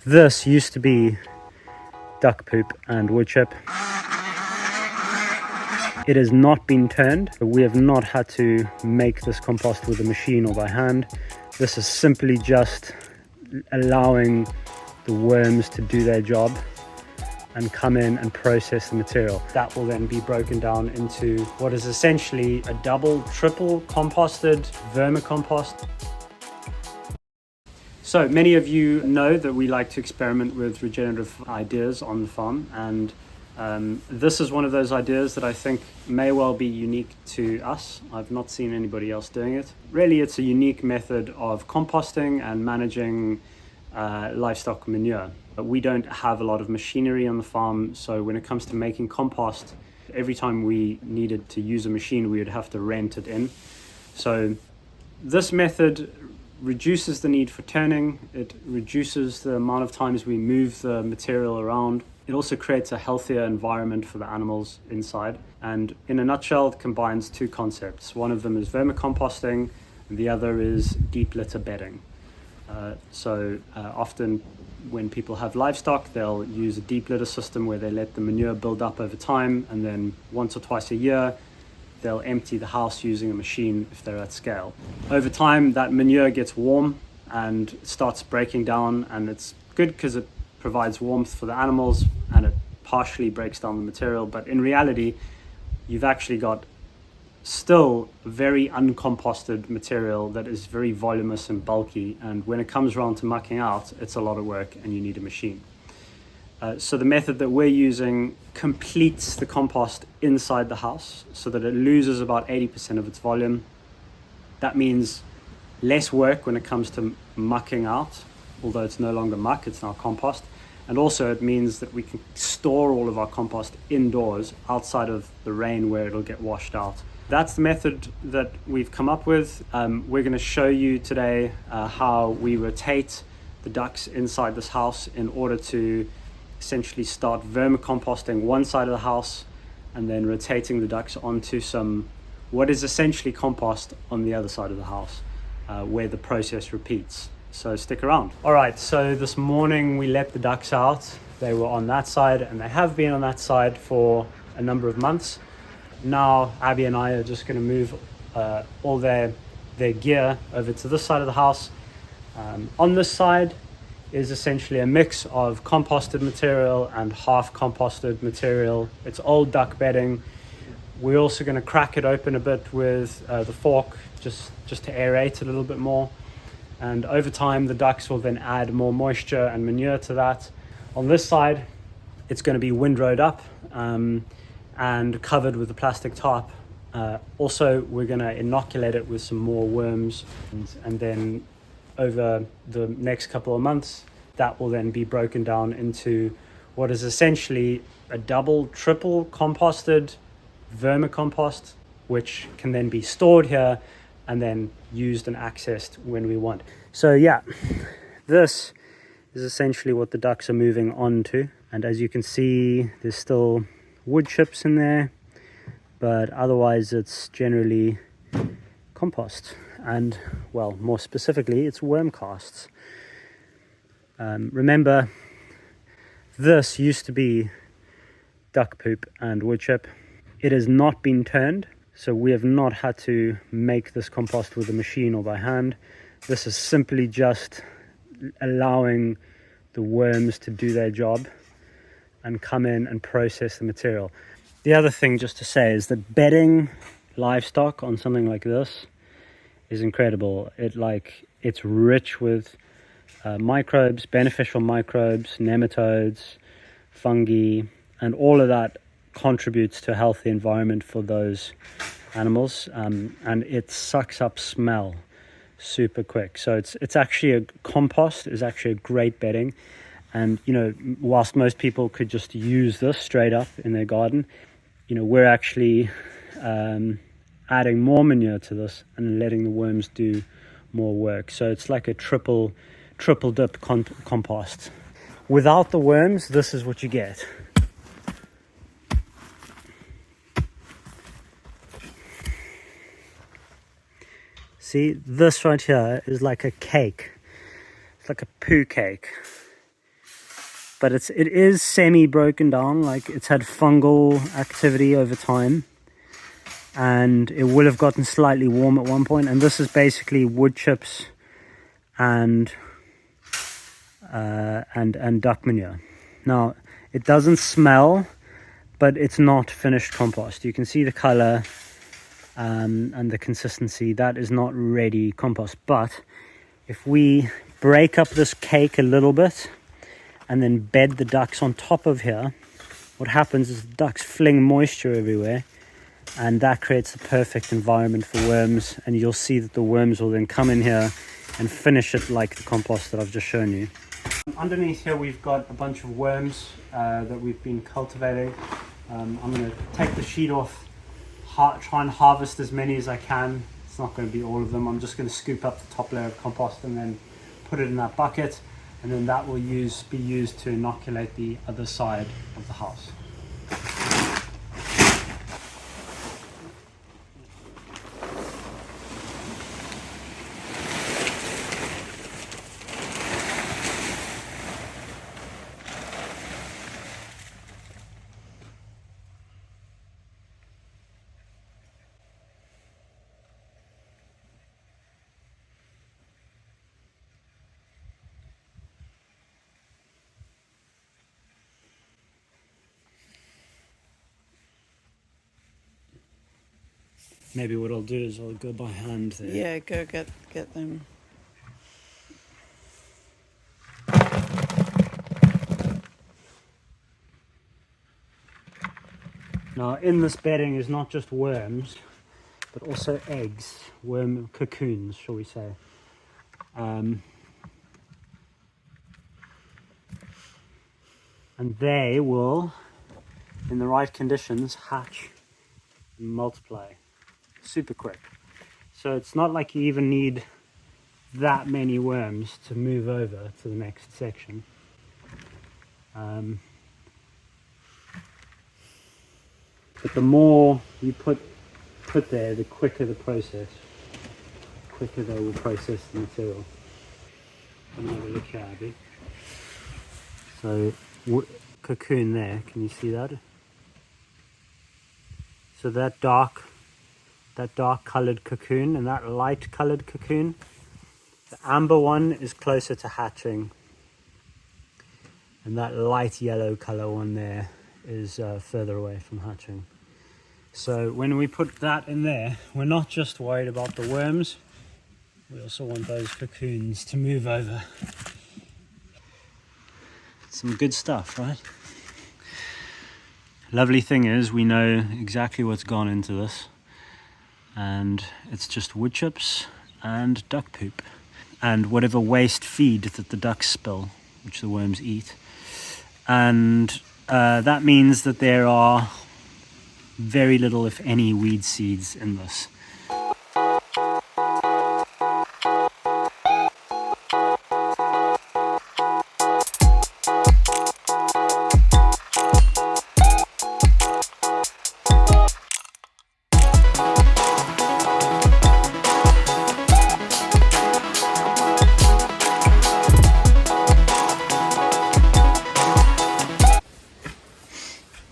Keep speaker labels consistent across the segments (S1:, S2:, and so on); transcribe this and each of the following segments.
S1: This used to be duck poop and wood chip. It has not been turned. We have not had to make this compost with a machine or by hand. This is simply just allowing the worms to do their job and come in and process the material. That will then be broken down into what is essentially a double, triple composted vermicompost. So many of you know that we like to experiment with regenerative ideas on the farm, and this is one of those ideas that I think may well be unique to us. I've not seen anybody else doing it. Really, it's a unique method of composting and managing livestock manure. But we don't have a lot of machinery on the farm, so when it comes to making compost, every time we needed to use a machine, we would have to rent it in. So this method reduces the need for turning. It reduces the amount of times we move the material around. It also creates a healthier environment for the animals inside. And in a nutshell, it combines two concepts. One of them is vermicomposting, and the other is deep litter bedding. Often when people have livestock, they'll use a deep litter system where they let the manure build up over time, and then once or twice a year, they'll empty the house using a machine if they're at scale. Over time, that manure gets warm and starts breaking down, and it's good because it provides warmth for the animals and it partially breaks down the material. But in reality, you've actually got still very uncomposted material that is very voluminous and bulky, and when it comes around to mucking out, it's a lot of work and you need a machine. So the method that we're using completes the compost inside the house so that it loses about 80% of its volume. That means less work when it comes to mucking out, although it's no longer muck, it's now compost. And also it means that we can store all of our compost indoors outside of the rain where it'll get washed out. That's the method that we've come up with. We're going to show you today how we rotate the ducks inside this house in order to essentially start vermicomposting one side of the house and then rotating the ducks onto some what is essentially compost on the other side of the house, where the process repeats. So stick around. All right, so this morning we let the ducks out. They were on that side and they have been on that side for a number of months. Now Abby and I are just going to move all their gear over to this side of the house. On this side is essentially a mix of composted material and half composted material. It's old duck bedding. We're also going to crack it open a bit with the fork just to aerate it a little bit more. And over time, the ducks will then add more moisture and manure to that. On this side, it's going to be windrowed up and covered with a plastic tarp. Also, we're going to inoculate it with some more worms, and then over the next couple of months, that will then be broken down into what is essentially a double, triple composted vermicompost, which can then be stored here and then used and accessed when we want. So yeah, this is essentially what the ducks are moving on to. And as you can see, there's still wood chips in there, but otherwise it's generally compost. And well, more specifically, it's worm casts. Remember, this used to be duck poop and wood chip. It has not been turned, so we have not had to make this compost with a machine or by hand. This is simply just allowing the worms to do their job and come in and process the material. The other thing just to say is that bedding livestock on something like this is incredible. It's rich with microbes, beneficial microbes, nematodes, fungi, and all of that contributes to a healthy environment for those animals, and it sucks up smell super quick. So it's actually a compost is actually a great bedding. And whilst most people could just use this straight up in their garden, we're actually adding more manure to this and letting the worms do more work. So it's like a triple dip compost. Without the worms, this is what you get. See, this right here is like a cake. It's like a poo cake. but it is semi broken down, like it's had fungal activity over time, and it will have gotten slightly warm at one point. And this is basically wood chips and duck manure. Now it doesn't smell, but it's not finished compost. You can see the color and the consistency. That is not ready compost. But if we break up this cake a little bit and then bed the ducks on top of here, what happens is the ducks fling moisture everywhere, and that creates the perfect environment for worms. And you'll see that the worms will then come in here and finish it like the compost that I've just shown you. Underneath here we've got a bunch of worms that we've been cultivating. I'm going to take the sheet off, try and harvest as many as I can. It's not going to be all of them. I'm just going to scoop up the top layer of compost and then put it in that bucket, and then that will be used to inoculate the other side of the house. Maybe what I'll do is I'll go by hand there.
S2: Yeah, go get them.
S1: Now in this bedding is not just worms, but also eggs, worm cocoons, shall we say. And they will, in the right conditions, hatch and multiply super quick. So it's not like you even need that many worms to move over to the next section. But the more you put there, the quicker the process, the quicker they will process the material. Let me have a look here, Abby. So cocoon there, can you see that? So that dark colored cocoon and that light colored cocoon, the amber one is closer to hatching, and that light yellow color one there is further away from hatching. So when we put that in there, we're not just worried about the worms, we also want those cocoons to move over. Some good stuff, right? Lovely thing is we know exactly what's gone into this, and it's just wood chips and duck poop and whatever waste feed that the ducks spill, which the worms eat. And that means that there are very little, if any, weed seeds in this.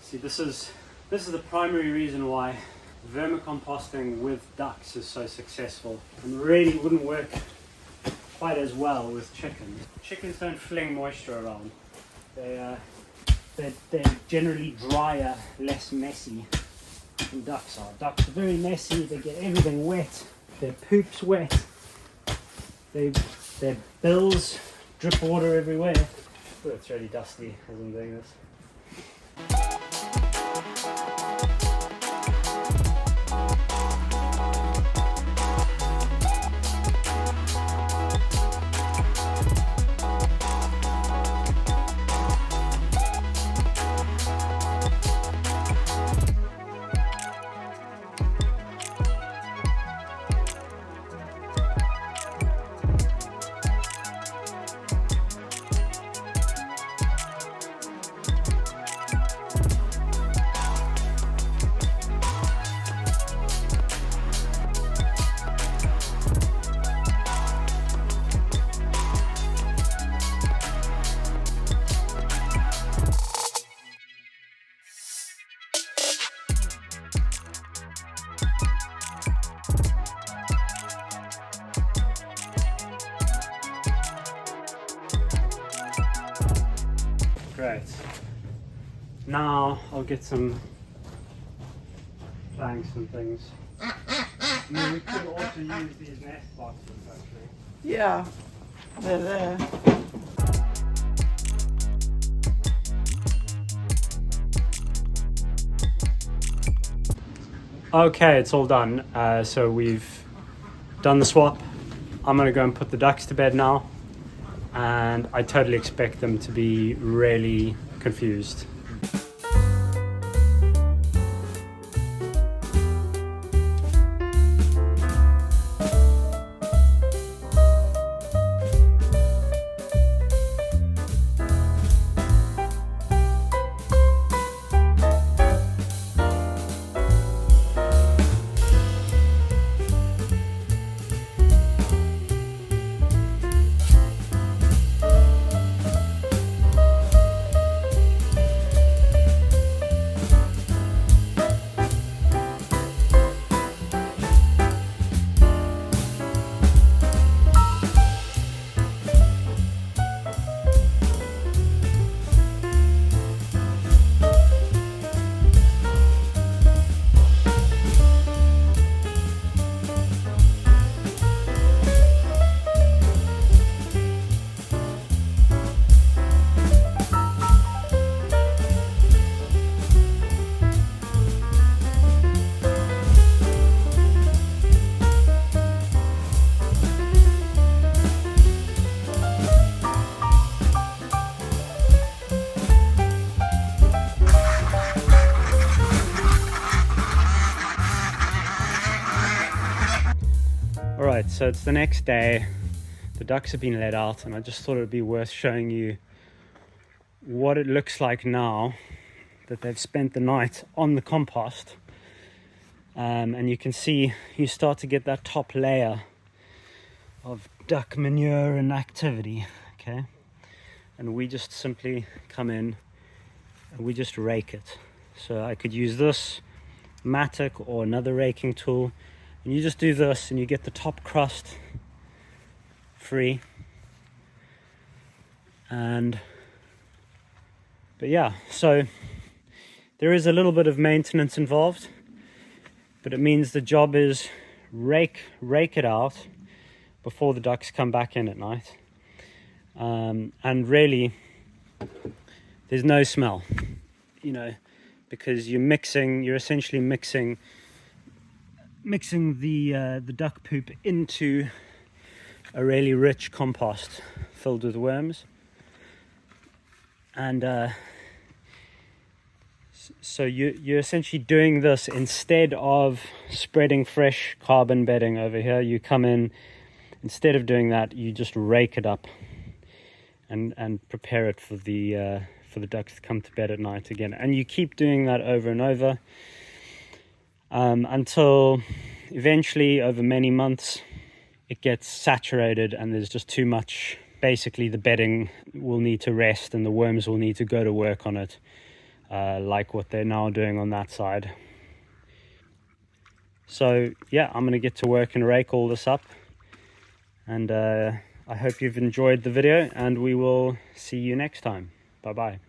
S1: See, this is the primary reason why vermicomposting with ducks is so successful, and really wouldn't work quite as well with chickens. Chickens don't fling moisture around. They're generally drier, less messy than ducks are. Ducks are very messy, they get everything wet, their poop's wet, their bills drip water everywhere. Oh, it's really dusty as I'm doing this. Great. Now I'll get some planks and things. I mean, we could also use these nest boxes actually.
S2: Yeah, they're there.
S1: Okay, it's all done. So we've done the swap. I'm gonna go and put the ducks to bed now, and I totally expect them to be really confused. Alright, so it's the next day. The ducks have been let out, and I just thought it would be worth showing you what it looks like now that they've spent the night on the compost. And you can see you start to get that top layer of duck manure and activity, okay? And we just simply come in and we just rake it. So I could use this mattock or another raking tool, and you just do this and you get the top crust free. But yeah, so there is a little bit of maintenance involved, but it means the job is rake it out before the ducks come back in at night. And really there's no smell, you know, because you're essentially mixing the duck poop into a really rich compost filled with worms. And so you're essentially doing this instead of spreading fresh carbon bedding over here. You come in, instead of doing that, you just rake it up and prepare it for the ducks to come to bed at night again. And you keep doing that over and over until eventually, over many months, it gets saturated and there's just too much. Basically, the bedding will need to rest and the worms will need to go to work on it, like what they're now doing on that side. So yeah, I'm going to get to work and rake all this up, and I hope you've enjoyed the video, and we will see you next time. Bye bye.